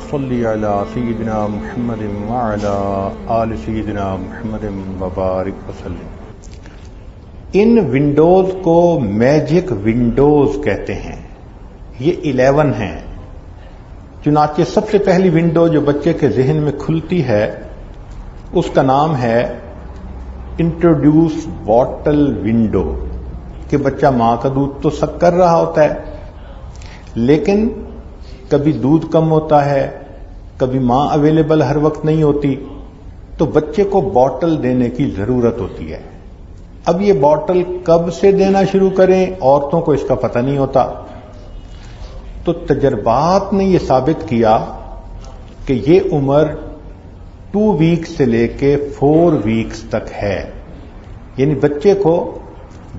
صل علی سیدنا محمد وعلی آل سیدنا محمد وبارک وسلم۔ ان ونڈوز کو میجک ونڈوز کہتے ہیں، یہ 11 ہیں۔ چنانچہ سب سے پہلی ونڈو جو بچے کے ذہن میں کھلتی ہے اس کا نام ہے انٹروڈیوس باٹل ونڈو، کہ بچہ ماں کا دودھ تو سک کر رہا ہوتا ہے، لیکن کبھی دودھ کم ہوتا ہے، کبھی ماں اویلیبل ہر وقت نہیں ہوتی، تو بچے کو باٹل دینے کی ضرورت ہوتی ہے۔ اب یہ باٹل کب سے دینا شروع کریں، عورتوں کو اس کا پتہ نہیں ہوتا۔ تو تجربات نے یہ ثابت کیا کہ یہ عمر 2 ویکس سے لے کے 4 ویکس تک ہے، یعنی بچے کو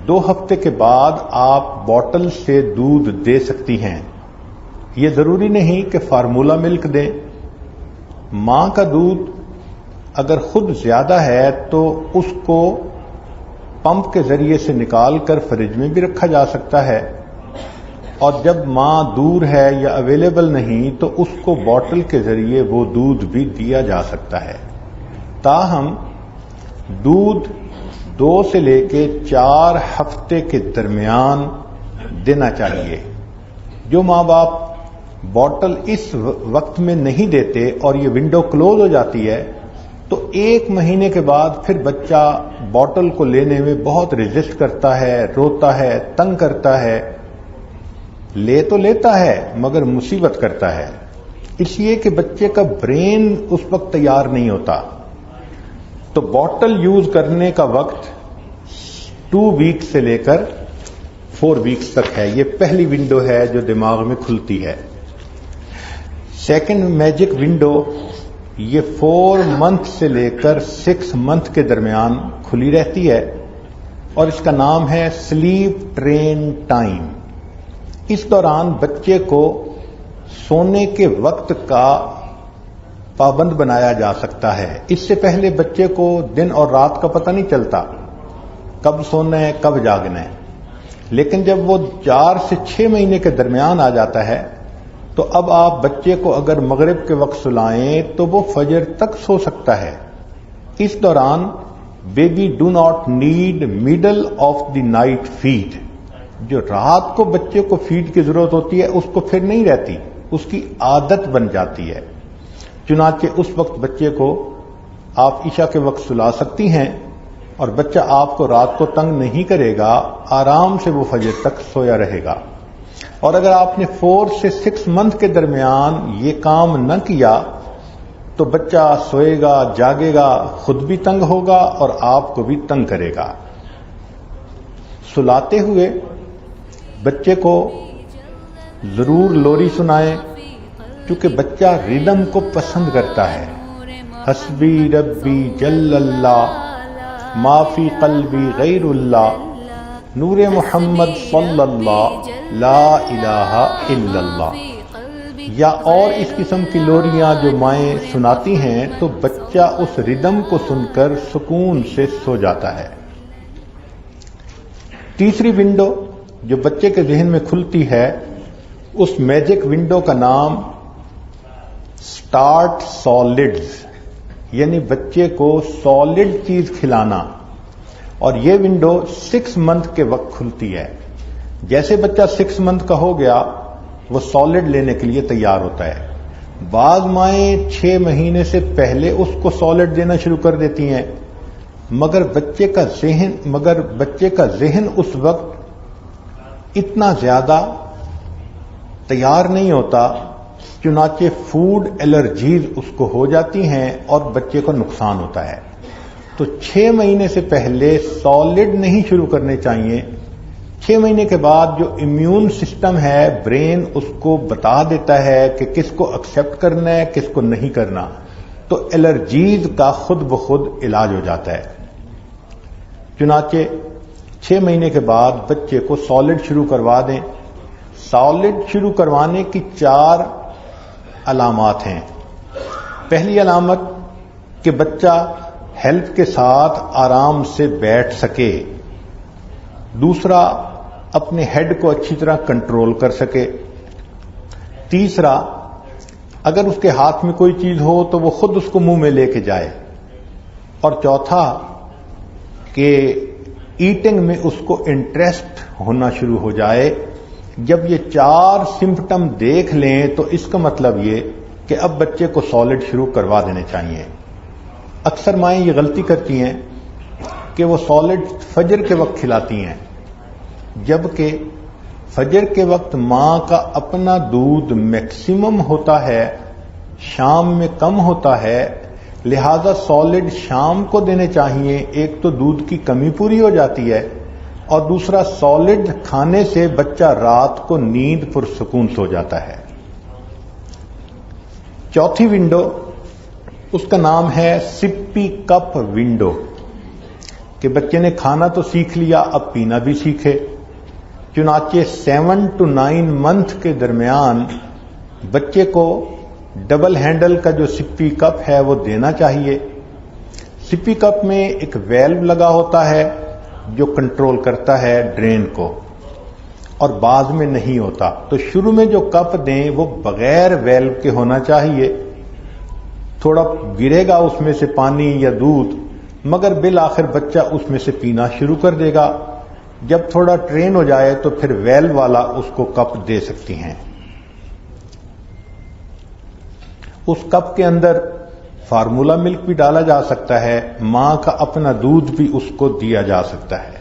2 ہفتے کے بعد آپ باٹل سے دودھ دے سکتی ہیں۔ یہ ضروری نہیں کہ فارمولا ملک دیں۔ ماں کا دودھ اگر خود زیادہ ہے تو اس کو پمپ کے ذریعے سے نکال کر فریج میں بھی رکھا جا سکتا ہے، اور جب ماں دور ہے یا اویلیبل نہیں تو اس کو باٹل کے ذریعے وہ دودھ بھی دیا جا سکتا ہے۔ تاہم دودھ 2 سے لے کے 4 ہفتے کے درمیان دینا چاہیے۔ جو ماں باپ باٹل اس وقت میں نہیں دیتے اور یہ ونڈو کلوز ہو جاتی ہے تو 1 مہینے کے بعد پھر بچہ باٹل کو لینے میں بہت ریزسٹ کرتا ہے، روتا ہے، تنگ کرتا ہے، لے تو لیتا ہے مگر مصیبت کرتا ہے، اس لیے کہ بچے کا برین اس وقت تیار نہیں ہوتا۔ تو باٹل یوز کرنے کا وقت 2 ویکس سے لے کر 4 ویکس تک ہے۔ یہ پہلی ونڈو ہے جو دماغ میں کھلتی ہے۔ سیکنڈ میجک ونڈو یہ 4 منتھ سے لے کر 6 منتھ کے درمیان کھلی رہتی ہے، اور اس کا نام ہے سلیپ ٹرین ٹائم۔ اس دوران بچے کو سونے کے وقت کا پابند بنایا جا سکتا ہے۔ اس سے پہلے بچے کو دن اور رات کا پتہ نہیں چلتا، کب سونا ہے کب جاگنا ہے، لیکن جب وہ 4 سے 6 مہینے کے درمیان آ جاتا ہے تو اب آپ بچے کو اگر مغرب کے وقت سلائیں تو وہ فجر تک سو سکتا ہے۔ اس دوران baby do not need middle of the night feed, جو رات کو بچے کو فیڈ کی ضرورت ہوتی ہے اس کو پھر نہیں رہتی، اس کی عادت بن جاتی ہے۔ چنانچہ اس وقت بچے کو آپ عشاء کے وقت سلا سکتی ہیں اور بچہ آپ کو رات کو تنگ نہیں کرے گا، آرام سے وہ فجر تک سویا رہے گا۔ اور اگر آپ نے 4 سے 6 منتھ کے درمیان یہ کام نہ کیا تو بچہ سوئے گا، جاگے گا، خود بھی تنگ ہوگا اور آپ کو بھی تنگ کرے گا۔ سلاتے ہوئے بچے کو ضرور لوری سنائیں، کیونکہ بچہ ریدم کو پسند کرتا ہے۔ حسبی ربی جل اللہ ما فی قلبی غیر اللہ، نور محمد صلی اللہ لا الہ الا اللہ، یا اور اس قسم کی لوریاں جو مائیں سناتی ہیں تو بچہ اس ردم کو سن کر سکون سے سو جاتا ہے۔ تیسری ونڈو جو بچے کے ذہن میں کھلتی ہے اس میجک ونڈو کا نام سٹارٹ سالڈز، یعنی بچے کو سالڈ چیز کھلانا، اور یہ ونڈو 6 منتھ کے وقت کھلتی ہے۔ جیسے بچہ 6 منتھ کا ہو گیا وہ سالڈ لینے کے لیے تیار ہوتا ہے۔ بعض مائیں 6 مہینے سے پہلے اس کو سالڈ دینا شروع کر دیتی ہیں، مگر بچے کا ذہن اس وقت اتنا زیادہ تیار نہیں ہوتا، چنانچہ فوڈ الرجیز اس کو ہو جاتی ہیں اور بچے کو نقصان ہوتا ہے۔ تو 6 مہینے سے پہلے سالڈ نہیں شروع کرنے چاہیے۔ 6 مہینے کے بعد جو امیون سسٹم ہے، برین اس کو بتا دیتا ہے کہ کس کو ایکسپٹ کرنا ہے کس کو نہیں کرنا، تو الرجیز کا خود بخود علاج ہو جاتا ہے۔ چنانچہ 6 مہینے کے بعد بچے کو سالڈ شروع کروا دیں۔ سالڈ شروع کروانے کی 4 علامات ہیں۔ پہلی علامت کہ بچہ ہیلپ کے ساتھ آرام سے بیٹھ سکے، دوسرا اپنے ہیڈ کو اچھی طرح کنٹرول کر سکے، تیسرا اگر اس کے ہاتھ میں کوئی چیز ہو تو وہ خود اس کو منہ میں لے کے جائے. اور چوتھا کہ ایٹنگ میں اس کو انٹرسٹ ہونا شروع ہو جائے. جب یہ 4 سمپٹم دیکھ لیں تو اس کا مطلب یہ کہ اب بچے کو سالڈ شروع کروا دینے چاہیے. اکثر مائیں یہ غلطی کرتی ہیں کہ وہ سالڈ فجر کے وقت کھلاتی ہیں، جبکہ فجر کے وقت ماں کا اپنا دودھ میکسیمم ہوتا ہے، شام میں کم ہوتا ہے، لہذا سالڈ شام کو دینے چاہیے. ایک تو دودھ کی کمی پوری ہو جاتی ہے اور دوسرا سالڈ کھانے سے بچہ رات کو نیند پرسکون سو جاتا ہے. چوتھی ونڈو اس کا نام ہے سپی کپ ونڈو، کہ بچے نے کھانا تو سیکھ لیا، اب پینا بھی سیکھے. چنانچہ 7 to 9 منتھ کے درمیان بچے کو ڈبل ہینڈل کا جو سپی کپ ہے وہ دینا چاہیے. سپی کپ میں ایک ویلو لگا ہوتا ہے جو کنٹرول کرتا ہے ڈرین کو، اور بعض میں نہیں ہوتا. تو شروع میں جو کپ دیں وہ بغیر ویلو کے ہونا چاہیے. تھوڑا گرے گا اس میں سے پانی یا دودھ، مگر بالآخر بچہ اس میں سے پینا شروع کر دے گا. جب تھوڑا ٹرین ہو جائے تو پھر ویلو والا اس کو کپ دے سکتی ہیں. اس کپ کے اندر فارمولا ملک بھی ڈالا جا سکتا ہے، ماں کا اپنا دودھ بھی اس کو دیا جا سکتا ہے.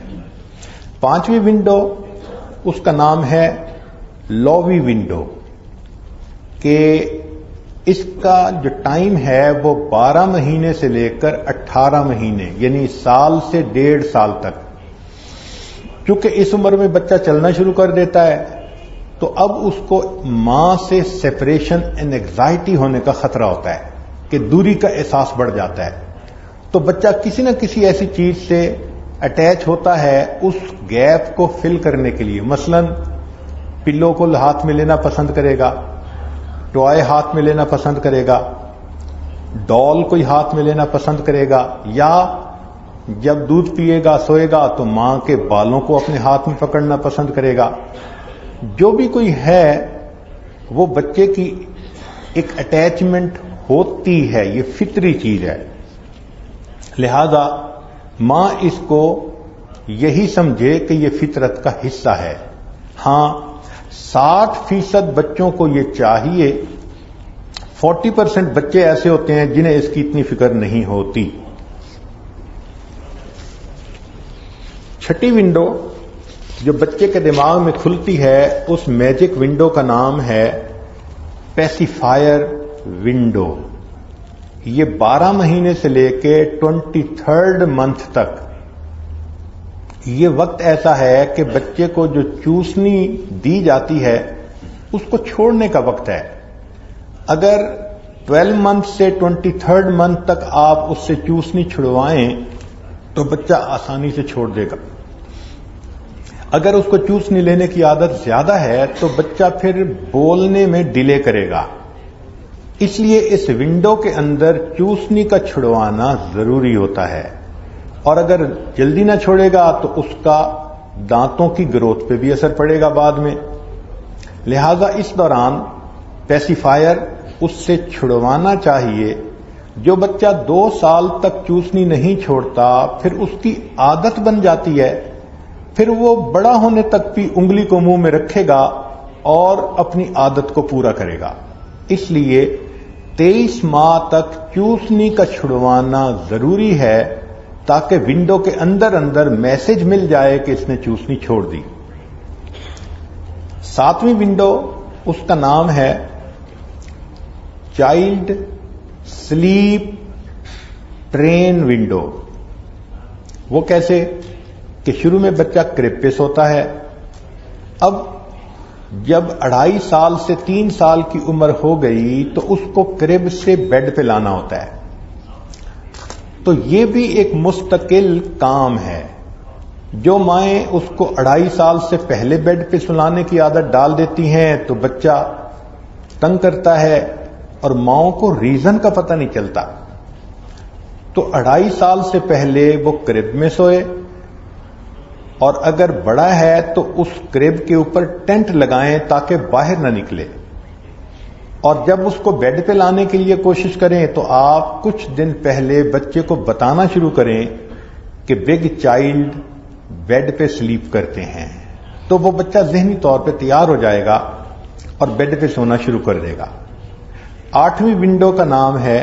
5ویں ونڈو اس کا نام ہے لووی ونڈو، کہ اس کا جو ٹائم ہے وہ 12 مہینے سے لے کر 18 مہینے یعنی سال سے 1.5 سال تک. کیونکہ اس عمر میں بچہ چلنا شروع کر دیتا ہے تو اب اس کو ماں سے سیپریشن اینڈ اینگزائٹی ہونے کا خطرہ ہوتا ہے کہ دوری کا احساس بڑھ جاتا ہے. تو بچہ کسی نہ کسی ایسی چیز سے اٹیچ ہوتا ہے اس گیپ کو فل کرنے کے لیے. مثلا پلو کو ہاتھ میں لینا پسند کرے گا، ٹوائے ہاتھ میں لینا پسند کرے گا، ڈال کوئی ہاتھ میں لینا پسند کرے گا، یا جب دودھ پیے گا سوئے گا تو ماں کے بالوں کو اپنے ہاتھ میں پکڑنا پسند کرے گا. جو بھی کوئی ہے وہ بچے کی ایک اٹیچمنٹ ہوتی ہے، یہ فطری چیز ہے. لہذا ماں اس کو یہی سمجھے کہ یہ فطرت کا حصہ ہے. ہاں 60% بچوں کو یہ چاہیے، 40% بچے ایسے ہوتے ہیں جنہیں اس کی اتنی فکر نہیں ہوتی. 6ٹھی ونڈو جو بچے کے دماغ میں کھلتی ہے اس میجک ونڈو کا نام ہے پیسیفائر ونڈو. یہ 12 مہینے سے لے کے 23rd منتھ تک یہ وقت ایسا ہے کہ بچے کو جو چوسنی دی جاتی ہے اس کو چھوڑنے کا وقت ہے. اگر 12 منتھ سے 23rd منتھ تک آپ اس سے چوسنی چھڑوائیں تو بچہ آسانی سے چھوڑ دے گا. اگر اس کو چوسنی لینے کی عادت زیادہ ہے تو بچہ پھر بولنے میں ڈیلے کرے گا. اس لیے اس ونڈو کے اندر چوسنی کا چھڑوانا ضروری ہوتا ہے، اور اگر جلدی نہ چھوڑے گا تو اس کا دانتوں کی گروتھ پہ بھی اثر پڑے گا بعد میں. لہذا اس دوران پیسیفائر اس سے چھڑوانا چاہیے. جو بچہ 2 سال تک چوسنی نہیں چھوڑتا پھر اس کی عادت بن جاتی ہے، پھر وہ بڑا ہونے تک بھی انگلی کو منہ میں رکھے گا اور اپنی عادت کو پورا کرے گا. اس لیے 23 ماہ تک چوسنی کا چھڑوانا ضروری ہے تاکہ ونڈو کے اندر اندر میسج مل جائے کہ اس نے چوسنی چھوڑ دی. 7ویں ونڈو اس کا نام ہے چائلڈ سلیپ ٹرین ونڈو. وہ کیسے کہ شروع میں بچہ کرب پہ سوتا ہے. اب جب 2.5 سال سے 3 سال کی عمر ہو گئی تو اس کو کرب سے بیڈ پہ لانا ہوتا ہے. تو یہ بھی ایک مستقل کام ہے. جو مائیں اس کو 2.5 سال سے پہلے بیڈ پہ سلانے کی عادت ڈال دیتی ہیں تو بچہ تنگ کرتا ہے اور ماؤں کو ریزن کا پتہ نہیں چلتا. تو 2.5 سال سے پہلے وہ کرب میں سوئے، اور اگر بڑا ہے تو اس کرب کے اوپر ٹینٹ لگائیں تاکہ باہر نہ نکلے. اور جب اس کو بیڈ پہ لانے کے لیے کوشش کریں تو آپ کچھ دن پہلے بچے کو بتانا شروع کریں کہ بگ چائلڈ بیڈ پہ سلیپ کرتے ہیں، تو وہ بچہ ذہنی طور پہ تیار ہو جائے گا اور بیڈ پہ سونا شروع کر دے گا۔ 8ویں ونڈو کا نام ہے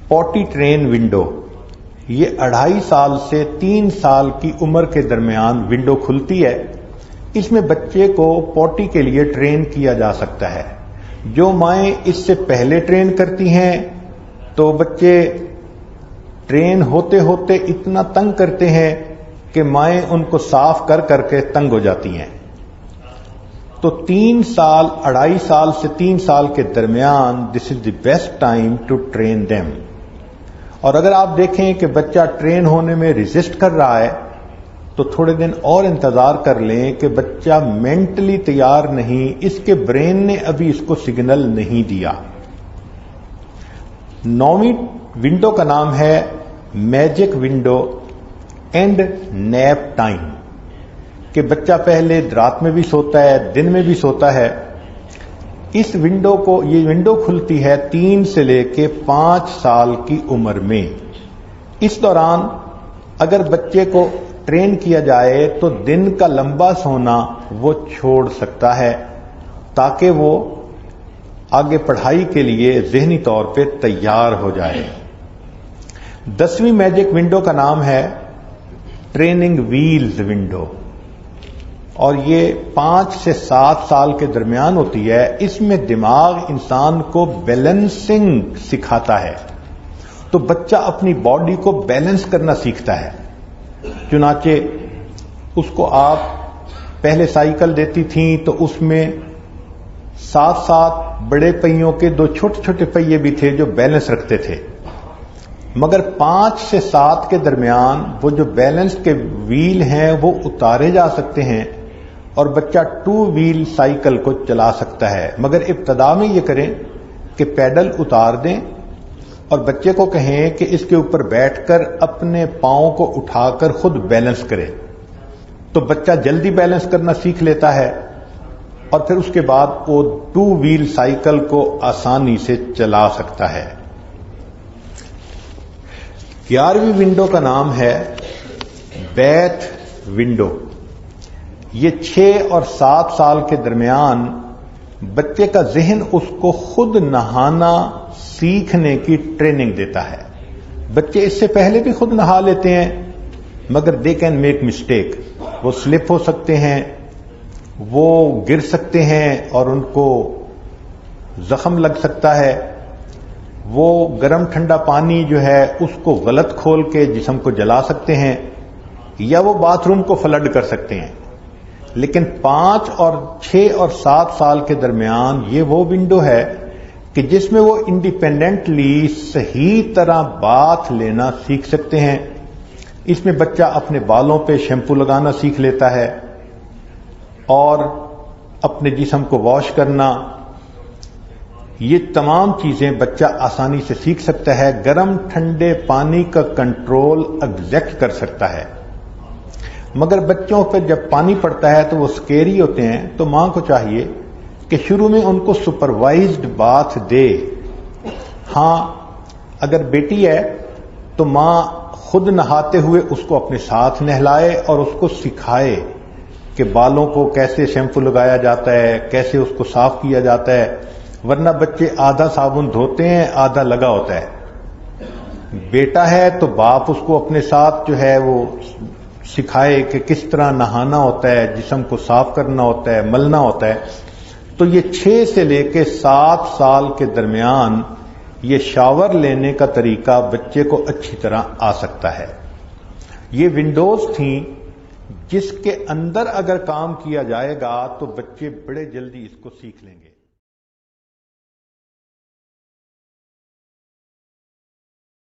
پوٹی ٹرین ونڈو۔ یہ 2.5 سال سے 3 سال کی عمر کے درمیان ونڈو کھلتی ہے۔ اس میں بچے کو پوٹی کے لیے ٹرین کیا جا سکتا ہے۔ جو مائیں اس سے پہلے ٹرین کرتی ہیں تو بچے ٹرین ہوتے ہوتے اتنا تنگ کرتے ہیں کہ مائیں ان کو صاف کر کر کے تنگ ہو جاتی ہیں۔ تو 3 سال 2.5 سال سے 3 سال کے درمیان this is the best time to train them. اور اگر آپ دیکھیں کہ بچہ ٹرین ہونے میں ریزسٹ کر رہا ہے تو تھوڑے دن اور انتظار کر لیں کہ بچہ مینٹلی تیار نہیں، اس کے برین نے ابھی اس کو سگنل نہیں دیا۔ 9ویں ونڈو کا نام ہے magic window and nap time, کہ بچہ پہلے رات میں بھی سوتا ہے، دن میں بھی سوتا ہے۔ اس ونڈو کو، یہ ونڈو کھلتی ہے 3 سے لے کے 5 سال کی عمر میں۔ اس دوران اگر بچے کو ٹرین کیا جائے تو دن کا لمبا سونا وہ چھوڑ سکتا ہے تاکہ وہ آگے پڑھائی کے لیے ذہنی طور پہ تیار ہو جائے۔ 10ویں میجک ونڈو کا نام ہے ٹریننگ ویلز ونڈو، اور یہ 5 سے 7 سال کے درمیان ہوتی ہے۔ اس میں دماغ انسان کو بیلنسنگ سکھاتا ہے، تو بچہ اپنی باڈی کو بیلنس کرنا سیکھتا ہے۔ چنانچہ اس کو آپ پہلے سائیکل دیتی تھیں تو اس میں 7 بڑے پہیوں کے 2 چھوٹے چھوٹے پہیے بھی تھے جو بیلنس رکھتے تھے، مگر 5 سے 7 کے درمیان وہ جو بیلنس کے ویل ہیں وہ اتارے جا سکتے ہیں اور بچہ 2 ویل سائیکل کو چلا سکتا ہے۔ مگر ابتدا میں یہ کریں کہ پیڈل اتار دیں اور بچے کو کہیں کہ اس کے اوپر بیٹھ کر اپنے پاؤں کو اٹھا کر خود بیلنس کرے، تو بچہ جلدی بیلنس کرنا سیکھ لیتا ہے اور پھر اس کے بعد وہ 2 ویل سائیکل کو آسانی سے چلا سکتا ہے۔ 11ویں ونڈو کا نام ہے بیتھ ونڈو۔ یہ 6 اور 7 سال کے درمیان بچے کا ذہن اس کو خود نہانا سیکھنے کی ٹریننگ دیتا ہے۔ بچے اس سے پہلے بھی خود نہا لیتے ہیں مگر دے کین میک مسٹیک، وہ سلپ ہو سکتے ہیں، وہ گر سکتے ہیں اور ان کو زخم لگ سکتا ہے، وہ گرم ٹھنڈا پانی جو ہے اس کو غلط کھول کے جسم کو جلا سکتے ہیں، یا وہ باتھ روم کو فلڈ کر سکتے ہیں۔ لیکن 5 اور 6 اور 7 سال کے درمیان یہ وہ ونڈو ہے کہ جس میں وہ انڈیپینڈنٹلی صحیح طرح باتھ لینا سیکھ سکتے ہیں۔ اس میں بچہ اپنے بالوں پہ شیمپو لگانا سیکھ لیتا ہے اور اپنے جسم کو واش کرنا، یہ تمام چیزیں بچہ آسانی سے سیکھ سکتا ہے۔ گرم ٹھنڈے پانی کا کنٹرول ایگزیکٹ کر سکتا ہے۔ مگر بچوں پہ جب پانی پڑتا ہے تو وہ سکیری ہوتے ہیں، تو ماں کو چاہیے کہ شروع میں ان کو سپروائزڈ باتھ دے۔ ہاں اگر بیٹی ہے تو ماں خود نہاتے ہوئے اس کو اپنے ساتھ نہلائے اور اس کو سکھائے کہ بالوں کو کیسے شیمپو لگایا جاتا ہے، کیسے اس کو صاف کیا جاتا ہے، ورنہ بچے آدھا صابن دھوتے ہیں آدھا لگا ہوتا ہے۔ بیٹا ہے تو باپ اس کو اپنے ساتھ جو ہے وہ سکھائے کہ کس طرح نہانا ہوتا ہے، جسم کو صاف کرنا ہوتا ہے، ملنا ہوتا ہے۔ تو یہ 6 سے لے کے 7 سال کے درمیان یہ شاور لینے کا طریقہ بچے کو اچھی طرح آ سکتا ہے۔ یہ ونڈوز تھیں جس کے اندر اگر کام کیا جائے گا تو بچے بڑے جلدی اس کو سیکھ لیں گے۔